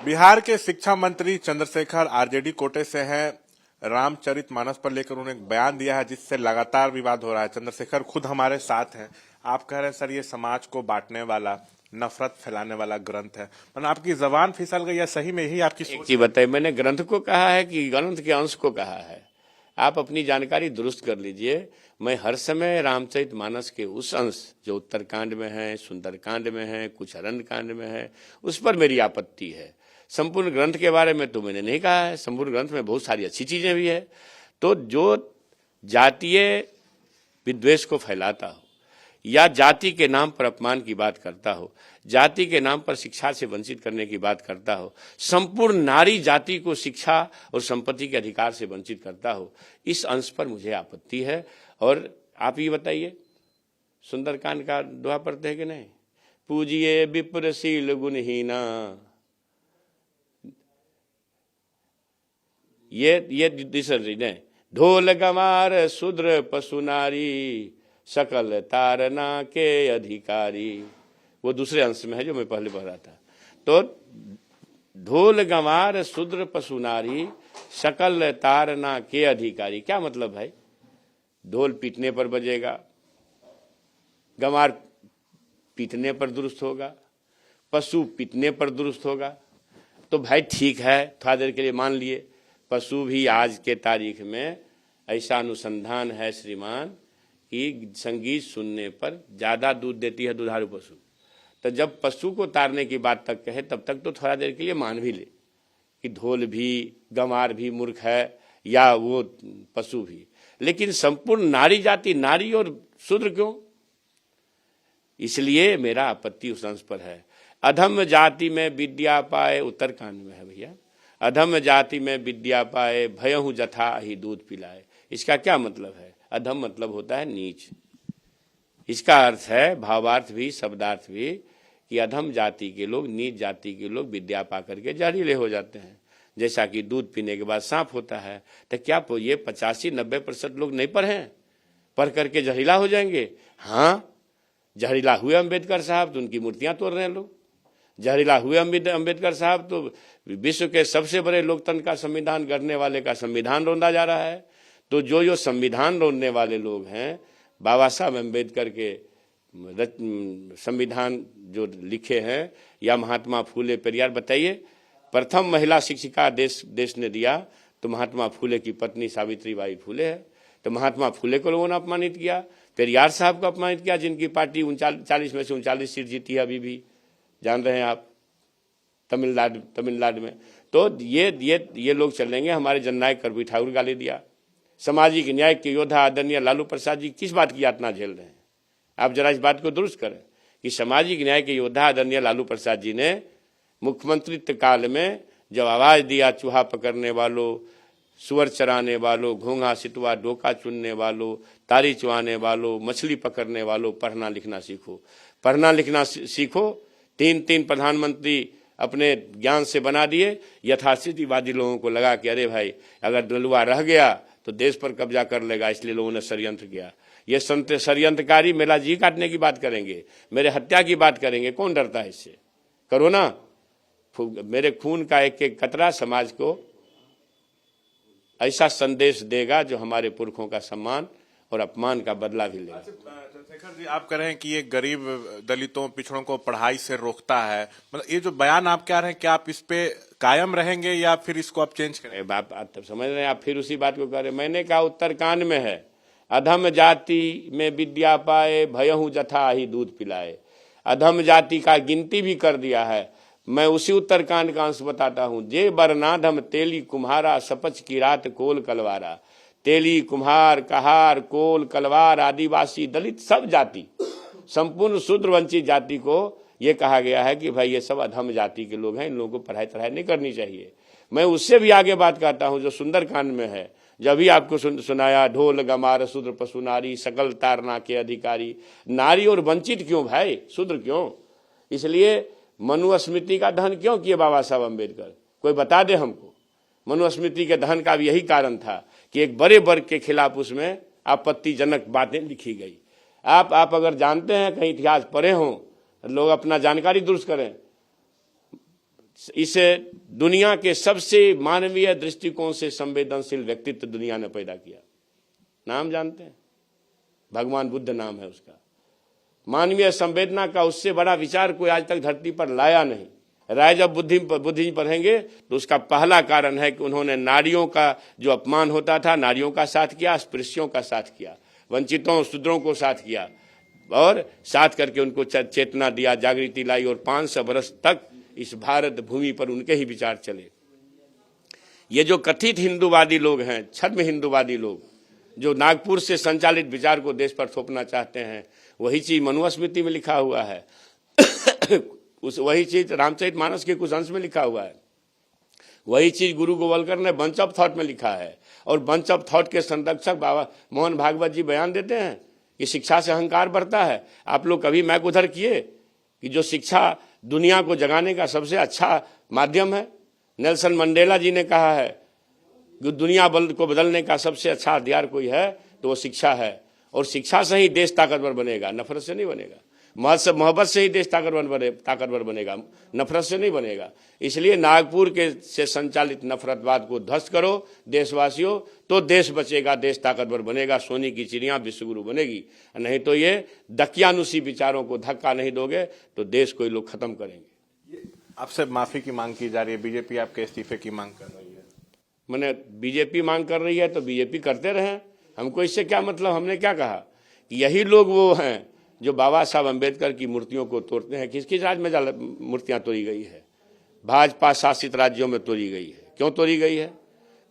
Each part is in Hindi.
बिहार के शिक्षा मंत्री चंद्रशेखर आरजेडी कोटे से हैं। रामचरितमानस पर लेकर उन्होंने एक बयान दिया है जिससे लगातार विवाद हो रहा है। चंद्रशेखर खुद हमारे साथ हैं। आप कह रहे हैं सर ये समाज को बांटने वाला, नफरत फैलाने वाला ग्रंथ है। मतलब आपकी जबान फिसल गई या सही में यही आपकी सोच? जी बताइए, मैंने ग्रंथ को कहा है कि ग्रंथ के अंश को कहा है? आप अपनी जानकारी दुरुस्त कर लीजिए। मैं हर समय रामचरितमानस के उस अंश जो उत्तरकांड में है, सुंदरकांड में है, कुछ अरण्यकांड में है, उस पर मेरी आपत्ति है। संपूर्ण ग्रंथ के बारे में तो मैंने नहीं कहा है। संपूर्ण ग्रंथ में बहुत सारी अच्छी चीजें भी है। तो जो जातीय विद्वेष को फैलाता हो या जाति के नाम पर अपमान की बात करता हो, जाति के नाम पर शिक्षा से वंचित करने की बात करता हो, संपूर्ण नारी जाति को शिक्षा और संपत्ति के अधिकार से वंचित करता हो, इस अंश पर मुझे आपत्ति है। और आप ये बताइए, सुंदरकांड का दोहा पढ़ते हैं कि नहीं? पूजिए विप्रशील गुणहीना। ये दूसरी ने ढोल गमार शूद्र पशु नारी सकल तारना के अधिकारी, वो दूसरे अंश में है जो मैं पहले पढ़ रहा था। तो ढोल गमार शूद्र पशु नारी सकल तारना के अधिकारी, क्या मतलब भाई? ढोल पीटने पर बजेगा, गमार पीटने पर दुरुस्त होगा, पशु पीटने पर दुरुस्त होगा। तो भाई ठीक है, थोड़ा देर के लिए मान लिए पशु भी आज के तारीख में ऐसा अनुसंधान है श्रीमान कि संगीत सुनने पर ज्यादा दूध देती है दुधारू पशु। तो जब पशु को तारने की बात तक कहे तब तक तो थोड़ा देर के लिए मान भी ले कि ढोल भी, गंवार भी मूर्ख है या वो पशु भी। लेकिन संपूर्ण नारी जाति, नारी और शूद्र क्यों? इसलिए मेरा आपत्ति उस अंश पर है। अधम जाति में विद्या पाए, उत्तरकांड में है भैया। अधम जाति में विद्या पाए, भयहु जथा ही दूध पिलाए। इसका क्या मतलब है? अधम मतलब होता है नीच। इसका अर्थ है, भावार्थ भी शब्दार्थ भी, कि अधम जाति के लोग, नीच जाति के लोग विद्या पा करके जहरीले हो जाते हैं। जैसा कि दूध पीने के बाद सांप होता है। तो क्या ये 85-90% लोग नहीं पढ़े? पढ़ करके जहरीला हो जाएंगे? हाँ, जहरीला हुए अम्बेडकर साहब तो उनकी मूर्तियां तोड़ रहे हैं लोग। जहरीला हुए अम्बेडकर साहब तो विश्व के सबसे बड़े लोकतंत्र का संविधान गढ़ने वाले का संविधान रौंदा जा रहा है। तो जो संविधान रौंदने वाले लोग हैं, बाबा साहब अम्बेडकर के संविधान जो लिखे हैं, या महात्मा फूले पेरियार, बताइए प्रथम महिला शिक्षिका देश ने दिया तो महात्मा फूले की पत्नी सावित्रीबाई फूले है। तो महात्मा फूले को लोगों ने अपमानित किया, पेरियार साहब को अपमानित किया, जिनकी पार्टी 40 में से 39 सीट जीती है अभी भी, जान रहे हैं आप, तमिलनाडु में। तो ये लोग चलेंगे। हमारे जननायक कर्पूरी ठाकुर गाली दिया। सामाजिक न्याय के योद्धा आदरणीय लालू प्रसाद जी किस बात की यातना झेल रहे हैं? आप जरा इस बात को दुरुस्त करें कि सामाजिक न्याय के योद्धा आदरणीय लालू प्रसाद जी ने मुख्यमंत्रित्व काल में जब आवाज दिया, चूहा पकड़ने वालों, सुअर चराने वालों, घोंघा सितवा डोका चुनने वालों, तारी चुआने वालों, मछली पकड़ने वालों, पढ़ना लिखना सीखो, पढ़ना लिखना सीखो। 3 प्रधानमंत्री अपने ज्ञान से बना दिए। यथास्थितिवादी लोगों को लगा कि अरे भाई अगर दलुआ रह गया तो देश पर कब्जा कर लेगा, इसलिए लोगों ने षड्यंत्र किया। ये षड्यंत्रकारी मेरा जी काटने की बात करेंगे, मेरे हत्या की बात करेंगे। कौन डरता है इससे? करो ना। मेरे खून का एक एक कतरा समाज को ऐसा संदेश देगा जो हमारे पुरखों का सम्मान और अपमान का बदला भी लेगा। चंद्रशेखर जी, आप कह रहे हैं कि ये गरीब दलितों, पिछड़ों को पढ़ाई से रोकता है। मतलब ये जो बयान आप कह रहे हैं, क्या आप इस पे कायम रहेंगे या फिर इसको आप चेंज करेंगे? आप समझ रहे हैं? आप फिर उसी बात को कह रहे हैं। मैंने कहा उत्तरकांड में है, अधम जाति में विद्या पाए, भयहु जथा ही दूध पिलाए। अधम जाति का गिनती भी कर दिया है। मैं उसी उत्तरकांड का अंश बताता हूं। जे बरनाधम तेली कुम्हारा, सपच की रात कोल कलवारा। तेली, कुम्हार, कहार, कोल, कलवार, आदिवासी, दलित, सब जाति, संपूर्ण शूद्र वंचित जाति को ये कहा गया है कि भाई ये सब अधम जाति के लोग हैं, इन लोगों को पढ़ाई तढ़ाई नहीं करनी चाहिए। मैं उससे भी आगे बात करता हूं जो सुंदरकांड में है। जब भी आपको सुनाया, ढोल गमार शूद्र पशु नारी सकल तारना के अधिकारी। नारी और वंचित क्यों भाई? शूद्र क्यों? इसलिए मनुस्मृति का दहन क्यों किए बाबा साहब अम्बेडकर? कोई बता दे हमको। मनुस्मृति के दहन का भी यही कारण था कि एक बड़े वर्ग के खिलाफ उसमें आपत्तिजनक बातें लिखी गई। आप अगर जानते हैं, कहीं इतिहास पढ़े हों, लोग अपना जानकारी दुरुस्त करें। इस दुनिया के सबसे मानवीय दृष्टिकोण से संवेदनशील व्यक्तित्व दुनिया ने पैदा किया। नाम जानते हैं? भगवान बुद्ध नाम है उसका। मानवीय संवेदना का उससे बड़ा विचार कोई आज तक धरती पर लाया नहीं। राय जब बुद्धि पढ़ेंगे तो उसका पहला कारण है कि उन्होंने नारियों का जो अपमान होता था, नारियों का साथ किया, स्पृश्यों का साथ किया, वंचितों शूद्रों को साथ किया और साथ करके उनको चेतना दिया, जागृति लाई और 500 वर्ष तक इस भारत भूमि पर उनके ही विचार चले। ये जो कथित हिंदूवादी लोग हैं, छद्म हिंदूवादी लोग, जो नागपुर से संचालित विचार को देश पर थोपना चाहते हैं, वही चीज मनुस्मृति में लिखा हुआ है वही चीज रामचरितमानस के कुछ अंश में लिखा हुआ है, वही चीज गुरु गोवलकर ने बंच ऑफ थॉट में लिखा है। और बंच ऑफ थॉट के संरक्षक बाबा मोहन भागवत जी बयान देते हैं कि शिक्षा से अहंकार बढ़ता है। आप लोग कभी मैक उधर किए कि जो शिक्षा दुनिया को जगाने का सबसे अच्छा माध्यम है? नेल्सन मंडेला जी ने कहा है कि दुनिया को बदलने का सबसे अच्छा हथियार कोई है तो वो शिक्षा है, और शिक्षा से ही देश ताकतवर बनेगा, नफरत से नहीं बनेगा। मोहब्बत से ही देश ताकतवर बनेगा, नफरत से नहीं बनेगा। इसलिए नागपुर के से संचालित नफरतवाद को ध्वस्त करो देशवासियों, तो देश बचेगा, देश ताकतवर बनेगा, सोने की चिड़िया विश्वगुरु बनेगी। नहीं तो ये दकियानुसी विचारों को धक्का नहीं दोगे तो देश को लोग खत्म करेंगे। आपसे माफी की मांग की जा रही है, बीजेपी आपके इस्तीफे की मांग कर रही है। मैंने बीजेपी मांग कर रही है तो बीजेपी करते रहे, हमको इससे क्या मतलब। हमने क्या कहा कि यही लोग वो हैं जो बाबा साहब अम्बेडकर की मूर्तियों को तोड़ते हैं। किस किस राज्य में मूर्तियां तोड़ी गई है? भाजपा शासित राज्यों में तोड़ी गई है। क्यों तोड़ी गई है?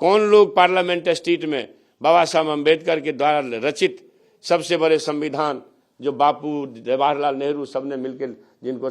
कौन लोग पार्लियामेंट स्ट्रीट में बाबा साहब अम्बेडकर के द्वारा रचित सबसे बड़े संविधान जो बापू जवाहरलाल नेहरू सबने मिलकर जिनको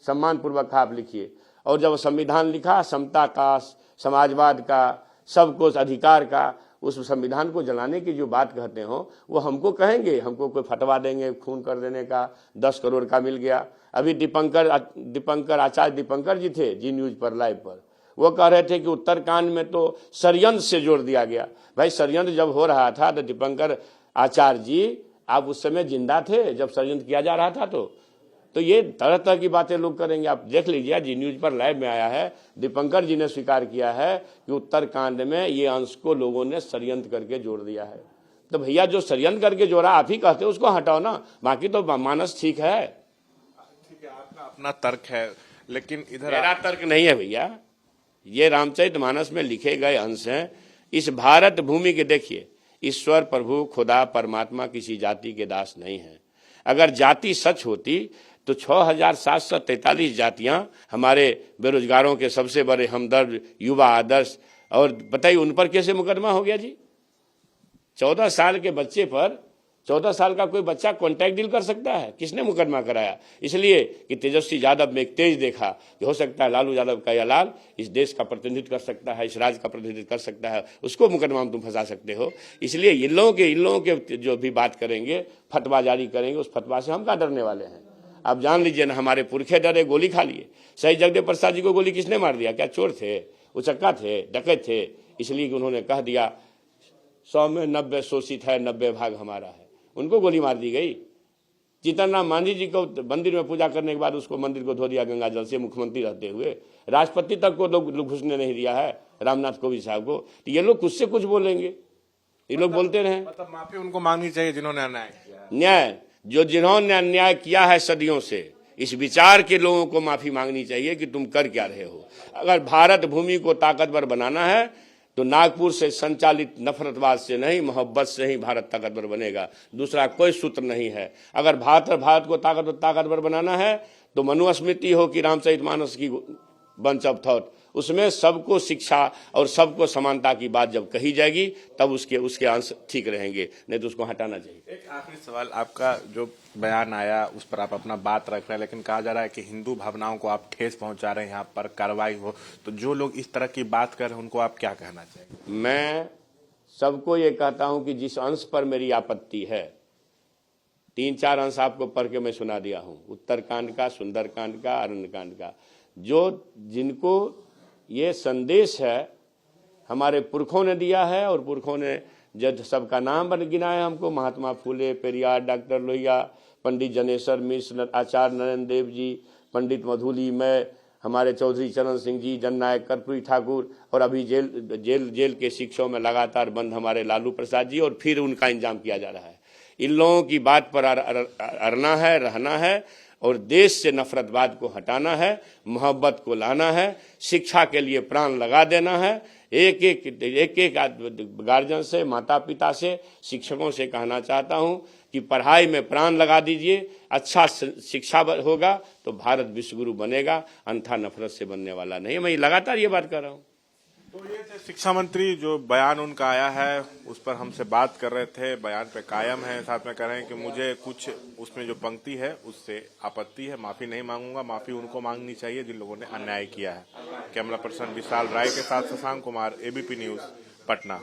सम्मान पूर्वक आप लिखिए, और जब संविधान लिखा समता का, समाजवाद का, सबको अधिकार का, उस संविधान को जलाने की जो बात कहते हो वो हमको कहेंगे, हमको कोई फटवा देंगे खून कर देने का, 10 करोड़ का मिल गया। अभी आचार्य दीपंकर जी थे जी न्यूज पर लाइव पर, वो कह रहे थे कि उत्तरकांड में तो षड्यंत्र से जोड़ दिया गया। भाई षड्यंत्र जब हो रहा था तो दीपंकर आचार्य जी आप उस समय जिंदा थे जब षड्यंत्र किया जा रहा था? तो ये तरह तरह की बातें लोग करेंगे। आप देख लीजिए, जी न्यूज पर लाइव में आया है, दीपंकर जी ने स्वीकार किया है कि उत्तरकांड में ये अंश को लोगों ने षड्यंत्र करके जोड़ दिया है। तो भैया जो षड्यंत्र करके जोड़ा आप ही कहते हो, उसको हटाओ ना, बाकी तो मानस ठीक है। ठीक है, आपका अपना तर्क है, लेकिन इधर मेरा तर्क नहीं है भैया, ये रामचरितमानस में लिखे गए अंश हैं। इस भारत भूमि के देखिए, ईश्वर प्रभु खुदा परमात्मा किसी जाति के दास नहीं है। अगर जाति सच होती तो 6,743 जातियां हमारे बेरोजगारों के सबसे बड़े हमदर्द, युवा आदर्श, और बताइए उन पर कैसे मुकदमा हो गया जी? 14 साल के बच्चे पर, 14 साल का कोई बच्चा कॉन्ट्रैक्ट डील कर सकता है? किसने मुकदमा कराया? इसलिए कि तेजस्वी यादव में एक तेज देखा कि हो सकता है लालू यादव का यह लाल इस देश का प्रतिनिधित्व कर सकता है, इस राज्य का प्रतिनिधित्व कर सकता है, उसको मुकदमा में तुम फंसा सकते हो। इसलिए इन लोगों के जो भी बात करेंगे, फतवा जारी करेंगे, उस फतवा से हम क्या डरने वाले हैं? आप जान लीजिए ना, हमारे पुरखे डरे, गोली खा लिए। शहीद जगदेव प्रसाद जी को गोली किसने मार दिया? क्या चोर थे, उचक्का थे, डकैत थे? इसलिए कि उन्होंने कह दिया 100 में 90 शोषित है, 90 भाग हमारा है, उनको गोली मार दी गई। जीतन राम मांझी जी को मंदिर में पूजा करने के बाद उसको मंदिर को धो दिया गंगा जल से, मुख्यमंत्री रहते हुए। राष्ट्रपति तक को लोग घुसने नहीं दिया है, रामनाथ कोविंद साहब को। तो ये लोग कुछ से कुछ बोलेंगे, ये लोग बोलते रहे। मतलब माफी उनको मांगनी चाहिए जिन्होंने अन्याय किया। न्याय जिन्होंने अन्याय किया है सदियों से, इस विचार के लोगों को माफी मांगनी चाहिए कि तुम कर क्या रहे हो। अगर भारत भूमि को ताकतवर बनाना है तो नागपुर से संचालित नफरतवाद से नहीं, मोहब्बत से ही भारत ताकतवर बनेगा। दूसरा कोई सूत्र नहीं है। अगर भारत को ताकतवर बनाना है तो मनुस्मृति हो कि रामचरितमानस की बंच ऑफ थॉट, उसमें सबको शिक्षा और सबको समानता की बात जब कही जाएगी तब उसके अंश ठीक रहेंगे, नहीं तो उसको हटाना चाहिए। एक आखिरी सवाल, आपका जो बयान आया उस पर आप अपना बात रख रहे हैं, लेकिन कहा जा रहा है कि हिंदू भावनाओं को आप ठेस पहुंचा रहे हैं, यहाँ पर कार्रवाई हो, तो जो लोग इस तरह की बात कर रहे हैं उनको आप क्या कहना चाहिए? मैं सबको ये कहता हूं कि जिस अंश पर मेरी आपत्ति है, 3-4 अंश आपको पढ़ के मैं सुना दिया हूं, उत्तरकांड का, सुंदरकांड का, अरण्यकांड का, जो जिनको ये संदेश है हमारे पुरखों ने दिया है, और पुरखों ने जब सबका नाम बन गिना है हमको, महात्मा फूले, पेरियार, डॉक्टर लोहिया, पंडित जनेश्वर मिश्र, आचार्य नरेंद्र देव जी, पंडित मधुली, मैं, हमारे चौधरी चरण सिंह जी, जननायक कर्पूरी ठाकुर, और अभी जेल के शिक्षकों में लगातार बंद हमारे लालू प्रसाद जी, और फिर उनका इंतजाम किया जा रहा है। इन लोगों की बात पर अड़ना है, रहना है, और देश से नफरतवाद को हटाना है, मोहब्बत को लाना है, शिक्षा के लिए प्राण लगा देना है। एक एक गार्जियन से, माता पिता से, शिक्षकों से कहना चाहता हूं कि पढ़ाई में प्राण लगा दीजिए। अच्छा शिक्षा होगा तो भारत विश्वगुरु बनेगा, अन्यथा नफरत से बनने वाला नहीं। मैं लगातार ये बात कर रहा हूं। तो ये शिक्षा मंत्री जो बयान उनका आया है उस पर हमसे बात कर रहे थे, बयान पे कायम है, साथ में कह रहे हैं कि मुझे कुछ उसमें जो पंक्ति है उससे आपत्ति है, माफी नहीं मांगूंगा, माफी उनको मांगनी चाहिए जिन लोगों ने अन्याय किया है। कैमरा पर्सन विशाल राय के साथ शशांक कुमार, एबीपी न्यूज, पटना।